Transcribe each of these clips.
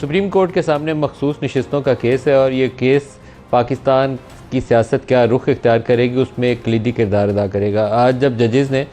Supreme court के सामने मखसूस नशिस्तों का केस है और ये केस पाकिस्तान की सियासत क्या रुख इख्तियार करेगी उसमें एक कलीदी किरदार अदा करेगा। आज जब जजेज़ ने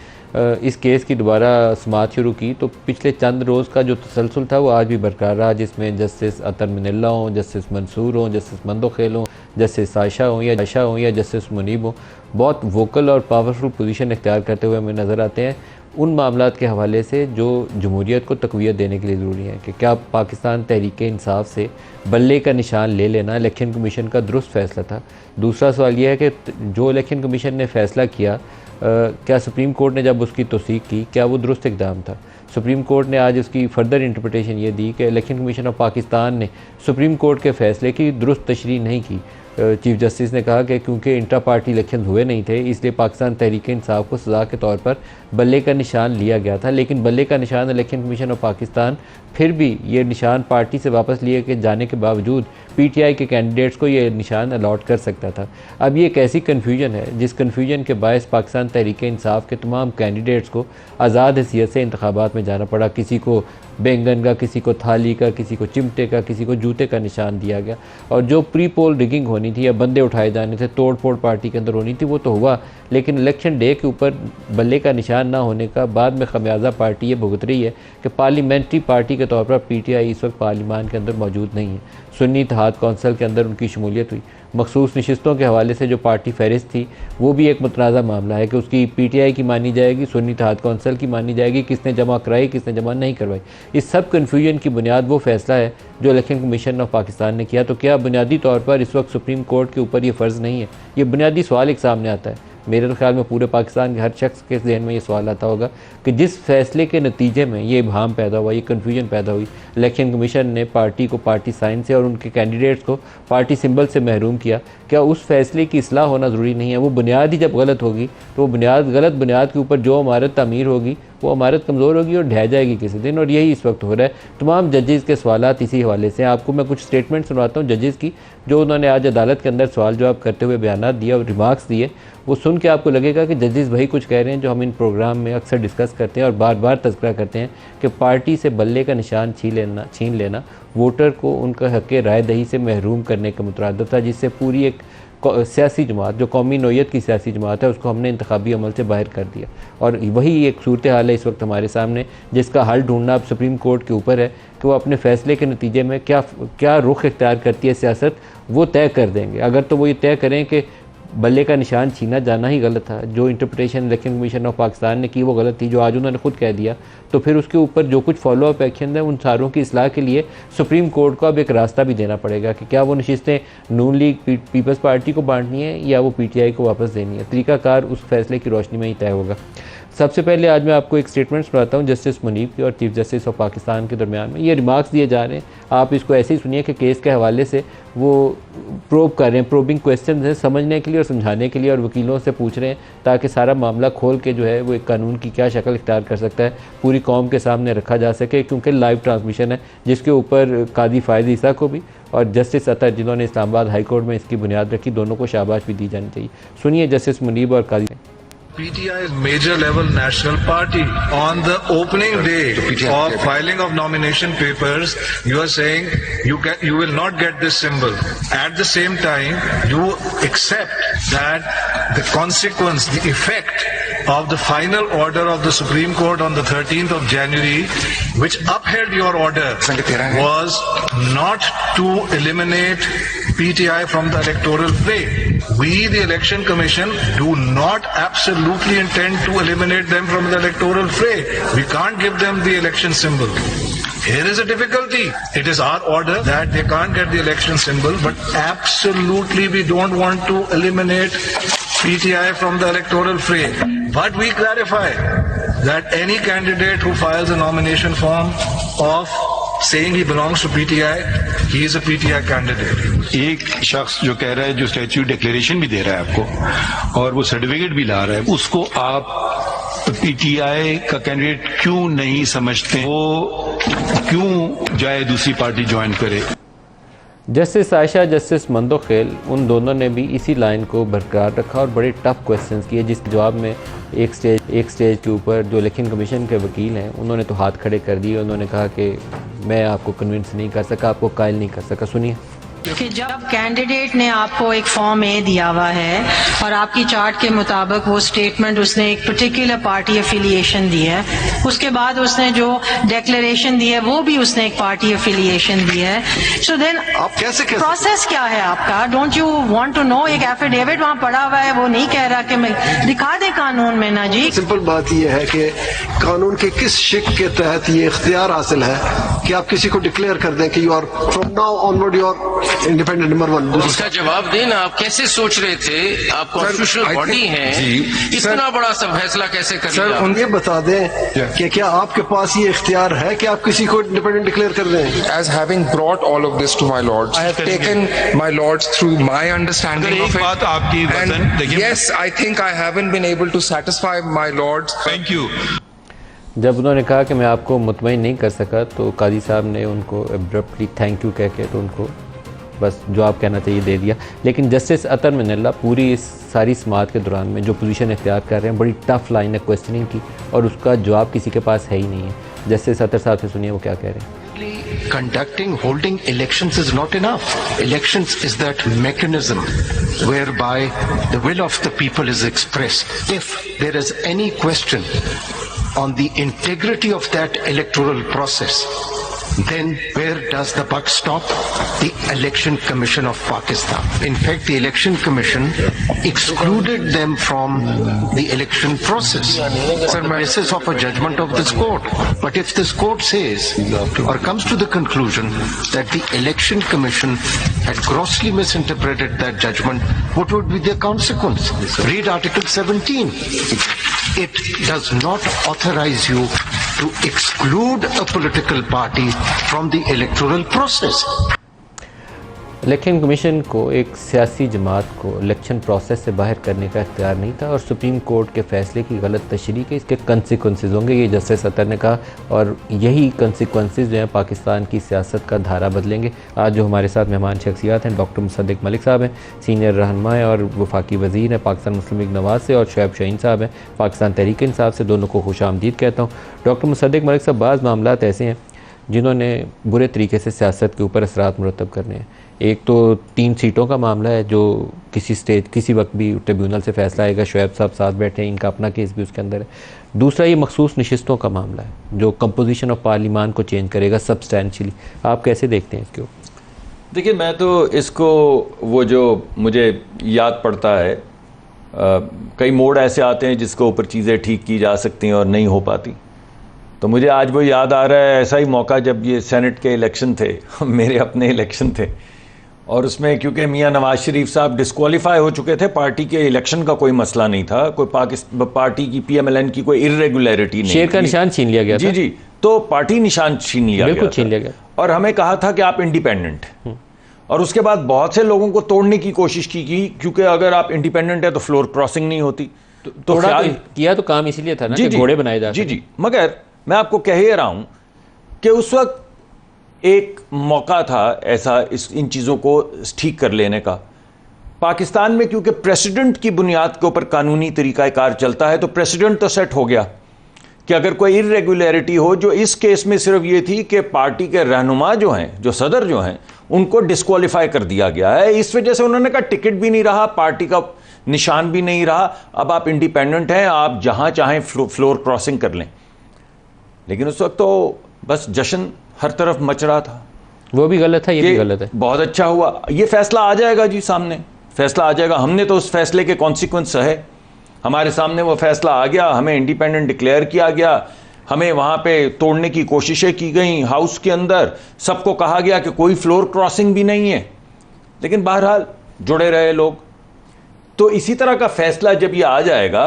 इस केस की दोबारा समाअत शुरू की तो पिछले चंद रोज़ का जो तसलसल था वो आज भी बरकरार रहा, जिसमें जस्टिस अतर मिनल्ला हों, जस्टिस मंसूर हों, जस्टिस मंदोखेल हों, जस्टिस साइशा हों या जस्टिस मुनीब हों, बहुत वोकल और पावरफुल पोजीशन इख्तियार करते हुए हमें नज़र आते हैं उन मामलात के हवाले से जो जमहूरियत को तक़वियत देने के लिए ज़रूरी है कि क्या पाकिस्तान तहरीक इंसाफ से बल्ले का निशान ले लेना इलेक्शन कमीशन का दुरुस्त फ़ैसला था। दूसरा सवाल यह है कि जो इलेक्शन कमीशन ने फ़ैसला किया क्या सुप्रीम कोर्ट ने जब उसकी तौसीक़ की क्या वो दुरुस्त इक़दाम था। सुप्रीम कोर्ट ने आज उसकी फ़र्दर इंटरप्रटेशन ये दी कि इलेक्शन कमीशन ऑफ पाकिस्तान ने सुप्रीम कोर्ट के फ़ैसले की दुरुस्त तशरीह नहीं की। चीफ जस्टिस ने कहा कि क्योंकि इंटर पार्टी इलेक्शन हुए नहीं थे इसलिए पाकिस्तान तहरीक इंसाफ को सज़ा के तौर पर बल्ले का निशान लिया गया था, लेकिन बल्ले का निशान इलेक्शन कमीशन ऑफ पाकिस्तान फिर भी ये निशान पार्टी से वापस लिए के जाने के बावजूद पीटीआई के कैंडिडेट्स को ये निशान अलॉट कर सकता था। अब ये एक ऐसी कन्फ्यूजन है जिस कन्फ्यूजन के बायस पाकिस्तान तहरीक इंसाफ के तमाम कैंडिडेट्स को आज़ाद हैसियत से इंतखाबात में जाना पड़ा। किसी को बैंगन का, किसी को थाली का, किसी को चिमटे का, किसी को जूते का निशान दिया गया और जो प्री पोल रिगिंग होनी थी या बंदे उठाए जाने थे, तोड़ फोड़ पार्टी के अंदर होनी थी वो तो हुआ, लेकिन इलेक्शन डे के ऊपर बल्ले का निशान ना होने का बाद में खमियाजा पार्टी ये भुगत रही है कि पार्लियामेंट्री पार्टी के तौर पर पीटीआई इस वक्त पार्लियामान के अंदर मौजूद नहीं है। सुन्नी इत्तेहाद कौंसल के अंदर उनकी शमूलियत हुई। मखसूस नशिस्तों के हवाले से जो पार्टी फहरिस्त थी वो भी एक मुतनाज़ा मामला है कि उसकी पीटीआई की मानी जाएगी, सुन्नी इत्तेहाद कौंसल की मानी जाएगी, किसने जमा कराई किसने जमा नहीं करवाई। इस सब कन्फ्यूजन की बुनियाद वो फैसला है जो इलेक्शन कमीशन ऑफ पाकिस्तान ने किया। तो क्या बुनियादी तौर पर इस वक्त सुप्रीम कोर्ट के ऊपर ये फ़र्ज़ नहीं है? ये बुनियादी सवाल एक सामने आता है। मेरे तो ख्याल में पूरे पाकिस्तान के हर शख्स के जहन में ये सवाल आता होगा कि जिस फैसले के नतीजे में ये इबहाम पैदा हुआ, ये कन्फ्यूजन पैदा हुई, इलेक्शन कमीशन ने पार्टी को पार्टी साइन से और उनके कैंडिडेट्स को पार्टी सिंबल से महरूम किया, क्या उस फैसले की इस्लाह होना ज़रूरी नहीं है? वो बुनियाद ही जब गलत होगी तो वो बुनियाद गलत बुनियाद के ऊपर जो इमारत तामीर होगी वो इमारत कमज़ोर होगी और ढह जाएगी किसी दिन, और यही इस वक्त हो रहा है। तमाम जजेज़ के सवालात इसी हवाले से हैं। आपको मैं कुछ स्टेटमेंट सुनवाता हूँ जजेज़ की जो उन्होंने आज अदालत के अंदर सवाल जवाब करते हुए बयानात दिए और रिमार्क्स दिए। वो सुन के आपको लगेगा कि जजेज़ वही कुछ कह रहे हैं जो हम इन प्रोग्राम में अक्सर डिस्कस करते हैं और बार बार तज़किरा करते हैं कि पार्टी से बल्ले का निशान छीन लेना वोटर को उनका हक़ राय दही से महरूम करने का मुतरादिफ था, जिससे पूरी एक सियासी जमात जो कौमी नोयत की सियासी जमात है उसको हमने इंतखाबी अमल से बाहर कर दिया। और वही एक सूरत हाल है इस वक्त हमारे सामने जिसका हल ढूंढना अब सुप्रीम कोर्ट के ऊपर है कि वो अपने फ़ैसले के नतीजे में क्या रुख इख्तियार करती है सियासत, वो तय कर देंगे। अगर तो वो ये तय करें कि बल्ले का निशान छीना जाना ही गलत था, जो interpretation election commission of Pakistan ने की वो गलत थी, जो आज उन्होंने खुद कह दिया, तो फिर उसके ऊपर जो कुछ फॉलो अप एक्शन है उन सारों की इस्लाह के लिए सुप्रीम कोर्ट को अब एक रास्ता भी देना पड़ेगा कि क्या वो नशिस्तें नून लीग पीपल्स पार्टी को बांटनी है या वो पीटीआई को वापस देनी है। तरीक़ाकार उस फैसले की रोशनी में ही तय होगा। सबसे पहले आज मैं आपको एक स्टेटमेंट सुनाता हूँ जस्टिस मुनीब की और चीफ जस्टिस ऑफ पाकिस्तान के दरमियान में। ये रिमार्क्स दिए जा रहे हैं, आप इसको ऐसे ही सुनिए कि केस के हवाले से वो प्रोब कर रहे हैं, प्रोबिंग क्वेश्चन हैं समझने के लिए और समझाने के लिए, और वकीलों से पूछ रहे हैं ताकि सारा मामला खोल के जो है वो एक कानून की क्या शक्ल इख्तियार कर सकता है पूरी कौम के सामने रखा जा सके, क्योंकि लाइव ट्रांसमिशन है जिसके ऊपर कादी फ़ायद ईसा को भी और जस्टिस अतर जिन्होंने इस्लामाबाद हाई कोर्ट में इसकी बुनियाद रखी, दोनों को शाबाश भी दी जानी चाहिए। सुनिए जस्टिस मुनीब और कादी। PTI is major level national party. On the opening day of filing of nomination papers, you are saying you will not get this symbol. At the same time, you accept that the consequence, the effect of the final order of the Supreme Court on the 13th of January, which upheld your order, was not to eliminate PTI from the electoral fray. We, the Election Commission, do not absolutely intend to eliminate them from the electoral fray. We can't give them the election symbol. Here is a difficulty. It is our order that they can't get the election symbol, but absolutely we don't want to eliminate PTI from the electoral fray. But we clarify that any candidate who files a nomination form of saying he belongs to PTI, he is a PTI candidate. एक शख्स जो कह रहा है, जो statue declaration भी दे रहा है आपको और वो सर्टिफिकेट भी ला रहा है, उसको आप पीटीआई का कैंडिडेट क्यों नहीं समझते? वो क्यों जाए दूसरी पार्टी ज्वाइन करे? जस्टिस साइशा, जस्टिस मंदोखेल, उन दोनों ने भी इसी लाइन को बरकरार रखा और बड़े टफ क्वेश्चंस किए, जिसके जवाब में एक स्टेज के ऊपर जो इलेक्शन कमीशन के वकील हैं उन्होंने तो हाथ खड़े कर दिए। उन्होंने कहा कि मैं आपको कन्विंस नहीं कर सका, आपको कायल नहीं कर सका। सुनिए कि जब कैंडिडेट ने आपको एक फॉर्म ए दिया हुआ है और आपकी चार्ट के मुताबिक वो स्टेटमेंट उसने एक पर्टिकुलर पार्टी एफिलिएशन दी है, उसके बाद उसने जो डिक्लेरेशन दी है वो भी उसने एक पार्टी एफिलिएशन दी है, सो देन आप कैसे प्रोसेस क्या है आपका? Don't you want to know? एक एफिडेविट वहाँ पड़ा हुआ है, वो नहीं कह रहा कि मैं दिखा दे कानून में ना जी। सिंपल बात यह है कि कानून के किस शिक के तहत ये इख्तियार हासिल है कि आप किसी को डिक्लेयर कर दें कि you are from now onward you are independent number 1। उसका जवाब देना, आप कैसे सोच रहे थे? आप कॉन्स्टिट्यूशनल बॉडी हैं, इतना बड़ा सब फैसला कैसे कर लिया? सर ये बता दें कि क्या आपके पास ये इख्तियार है कि आप किसी को इंडिपेंडेंट डिक्लेयर कर दें? As having brought all of this to my lords, I have taken my lords through my understanding of it. बात आपकी वजन And देखिए, yes, I think I haven't been able to satisfy my lords. Thank you. जब उन्होंने कहा कि मैं आपको मुतमईन नहीं कर सका तो कादी साहब ने उनको एब्रप्टली थैंक यू कह के तो उनको बस जो आप कहना चाहिए दे दिया। लेकिन जस्टिस अतर मिनल्ला पूरी इस सारी समाअत के दौरान में जो पोजीशन इख्तियार कर रहे हैं, बड़ी टफ लाइन है क्वेश्चनिंग की और उसका जवाब किसी के पास है ही नहीं है। जस्टिस अतर साहब से सुनिए वो क्या कह रहे हैं। Holding elections is not enough. Elections is that mechanism whereby the will of the people is expressed. If there is any question on the integrity of that electoral process, then where does the buck stop? The Election Commission of Pakistan. In fact, the Election Commission excluded them from the election process on the basis of a judgment of this court. But if this court says or comes to the conclusion that the Election Commission had grossly misinterpreted that judgment, what would be the consequence? Read Article 17. It does not authorize you to exclude a political party from the electoral process. Election commission को एक सियासी जमात को election process से बाहर करने का इख्तियार नहीं था और सुप्रीम कोर्ट के फैसले की गलत तशरीह के इसके कंसिक्वेंसेस होंगे, ये जस्टिस अतर ने कहा और यही कंसिक्वेंसेस जो हैं पाकिस्तान की सियासत का धारा बदलेंगे। आज जो हमारे साथ मेहमान शख्सियात हैं, डॉक्टर मुसद्दिक मलिक साहब हैं, सीनियर रहनुमा हैं और वफाकी वज़ीर हैं पाकिस्तान मुस्लिम लीग नवाज़ से, और शुएब शाहीन साहब हैं पाकिस्तान तहरीक इंसाफ से। दोनों को खुशामदीद कहता हूँ। डॉक्टर मुसद्दिक मलिक साहब, बाज़ मामलात ऐसे हैं जिन्होंने बुरे तरीके से सियासत के ऊपर असरात मुरतब करने हैं। एक तो 3 सीटों का मामला है जो किसी वक्त भी ट्रिब्यूनल से फैसला आएगा, शुएब साहब साथ बैठे हैं, इनका अपना केस भी उसके अंदर है। दूसरा ये मखसूस नशिस्तों का मामला है जो कंपोजिशन ऑफ पार्लिमान को चेंज करेगा सब्सटैंशियली। आप कैसे देखते हैं इसको? देखिए, मैं तो इसको वो जो मुझे याद पड़ता है, कई मोड़ ऐसे आते हैं जिसके ऊपर चीज़ें ठीक की जा सकती हैं और नहीं हो पाती। तो मुझे आज वो याद आ रहा है, ऐसा ही मौका जब ये सेनेट के इलेक्शन थे, मेरे अपने इलेक्शन थे, और उसमें क्योंकि मियां नवाज शरीफ साहब डिस्क्वालीफाई हो चुके थे, पार्टी के इलेक्शन का कोई मसला नहीं था, कोई पार्टी की PMLN की कोई इरेगुलरिटी नहीं, शेर का निशान छीन लिया गया जी था। जी, तो पार्टी निशान छीन लिया गया, छीन लिया गया और हमें कहा था कि आप इंडिपेंडेंट, और उसके बाद बहुत से लोगों को तोड़ने की कोशिश की क्योंकि अगर आप इंडिपेंडेंट है तो फ्लोर क्रॉसिंग नहीं होती। तो किया तो काम इसीलिए था ना कि घोड़े बनाए जा जी जी। मगर मैं आपको कह ही रहा हूं कि उस वक्त एक मौका था ऐसा इन चीज़ों को ठीक कर लेने का। पाकिस्तान में क्योंकि प्रेसिडेंट की बुनियाद के ऊपर कानूनी तरीक़ाकार चलता है, तो प्रेसिडेंट तो सेट हो गया कि अगर कोई इरेगुलरिटी हो, जो इस केस में सिर्फ ये थी कि पार्टी के रहनुमा जो हैं, जो सदर जो हैं, उनको डिस्क्वालीफाई कर दिया गया है। इस वजह से उन्होंने कहा टिकट भी नहीं रहा, पार्टी का निशान भी नहीं रहा, अब आप इंडिपेंडेंट हैं, आप जहां चाहें फ्लोर क्रॉसिंग कर लें। लेकिन उस वक्त तो बस जश्न हर तरफ मच रहा था। वो भी गलत है, ये भी गलत है। बहुत अच्छा हुआ, ये फैसला आ जाएगा जी, सामने फैसला आ जाएगा। हमने तो उस फैसले के कॉन्सिक्वेंस सहे, हमारे सामने वो फैसला आ गया, हमें इंडिपेंडेंट डिक्लेयर किया गया, हमें वहाँ पे तोड़ने की कोशिशें की गई हाउस के अंदर, सबको कहा गया कि कोई फ्लोर क्रॉसिंग भी नहीं है, लेकिन बहरहाल जुड़े रहे लोग। तो इसी तरह का फैसला जब ये आ जाएगा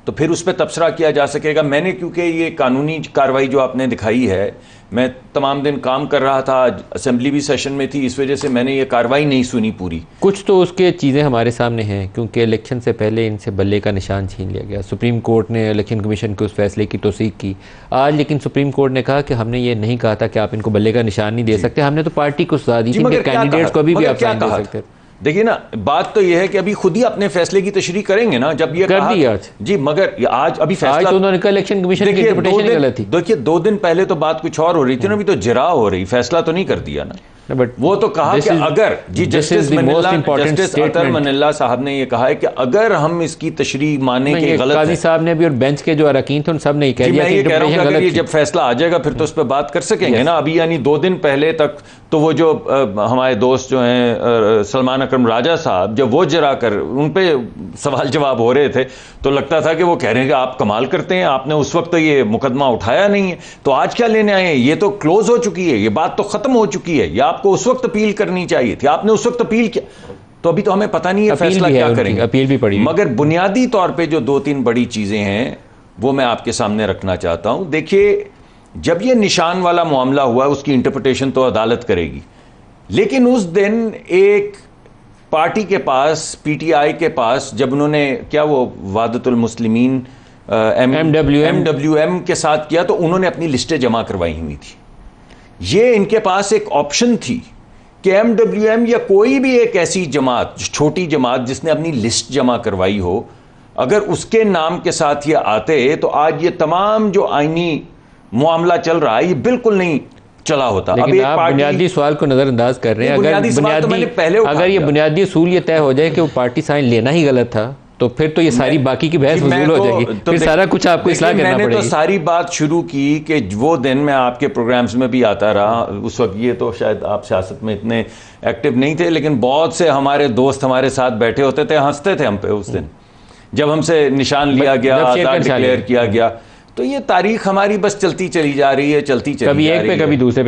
तो फिर उस पर तबसरा किया जा सकेगा। मैंने क्योंकि ये कानूनी कार्रवाई जो आपने दिखाई है, मैं तमाम दिन काम कर रहा था, असेंबली भी सेशन में थी, इस वजह से मैंने ये कार्रवाई नहीं सुनी पूरी। कुछ तो उसके चीज़ें हमारे सामने हैं क्योंकि इलेक्शन से पहले इनसे बल्ले का निशान छीन लिया गया। सुप्रीम कोर्ट ने इलेक्शन कमीशन के उस फैसले की तौसीक की आज, लेकिन सुप्रीम कोर्ट ने कहा कि हमने ये नहीं कहा था कि आप इनको बल्ले का निशान नहीं दे सकते, हमने तो पार्टी को सजा दी थी, कैंडिडेट्स को अभी भी आप साइन दे सकते। देखिए ना, बात तो यह है कि अभी खुद ही अपने फैसले की तशरीह करेंगे ना, जब ये कर कहा दी आज जी, मगर आज अभी आज फैसला तो उन्होंने कहा इलेक्शन कमीशन की इंटरप्रिटेशन गलत थी। देखिए 2 दिन पहले तो बात कुछ और हो रही थी ना, अभी तो जरा हो रही, फैसला तो नहीं कर दिया ना। बट वो तो कहा कि अगर जी जस्टिस अतर मनिल्ला साहब ने ये कहा है कि अगर हम इसकी तशरीह माने कि गलत काजी है, साहब ने भी और बेंच के जो अरकान थे उन सब ने ही कह दिया कि मैं ये कह रहा हूं कि अगर ये गलत जब फैसला आ जाएगा फिर तो उस पर बात कर सकेंगे ना। अभी यानी 2 दिन पहले तक तो वो जो हमारे दोस्त जो हैं सलमान अकरम राजा साहब, जब वो जरा कर उन पे सवाल जवाब हो रहे थे तो लगता था कि वो कह रहे हैं कि आप कमाल करते हैं, आपने उस वक्त तो ये मुकदमा उठाया नहीं है, तो आज क्या लेने आए हैं, ये तो क्लोज हो चुकी है, ये बात तो खत्म हो चुकी है, ये आपको उस वक्त अपील करनी चाहिए थी, आपने उस वक्त अपील किया। तो अभी तो हमें पता नहीं है फैसला क्या करेंगे, अपील भी पड़ी। मगर बुनियादी तौर पे जो 2-3 बड़ी चीजें हैं वो मैं आपके सामने रखना चाहता हूं। देखिए, जब ये निशान वाला मामला हुआ उसकी इंटरप्रिटेशन तो अदालत करेगी, लेकिन उस दिन एक पार्टी के पास, पीटीआई के पास, जब उन्होंने क्या वो वादतुल मुस्लिमीन MWM के साथ किया तो उन्होंने अपनी लिस्टें जमा करवाई हुई थी। ये इनके पास एक ऑप्शन थी कि MWM या कोई भी एक ऐसी जमात, छोटी जमात जिसने अपनी लिस्ट जमा करवाई हो, अगर उसके नाम के साथ ये आते तो आज ये तमाम जो आईनी मामला चल रहा है ये बिल्कुल नहीं चला होता। लेकिन अब आप बुनियादी सवाल को नजरअंदाज कर रहे हैं। अगर ये बुनियादी असूल ये तय हो जाए कि वो पार्टी साइन लेना ही गलत था तो फिर तो ये सारी बाकी की बहस फजूल हो जाएगी, फिर सारा कुछ आपको इस्लाह करना पड़ेगी। मैंने तो सारी बात शुरू की कि वो दिन मैं आपके प्रोग्राम्स में भी आता रहा, उस वक्त ये तो शायद आप सियासत में इतने एक्टिव नहीं थे, लेकिन बहुत से हमारे दोस्त हमारे साथ बैठे होते थे, हंसते थे हम पे उस दिन जब हमसे निशान लिया गया, डिक्लेयर किया गया। तो ये तारीख हमारी बस चलती चली जा रही है, चलती चली जा रही है, कभी एक पे कभी दूसरे पे।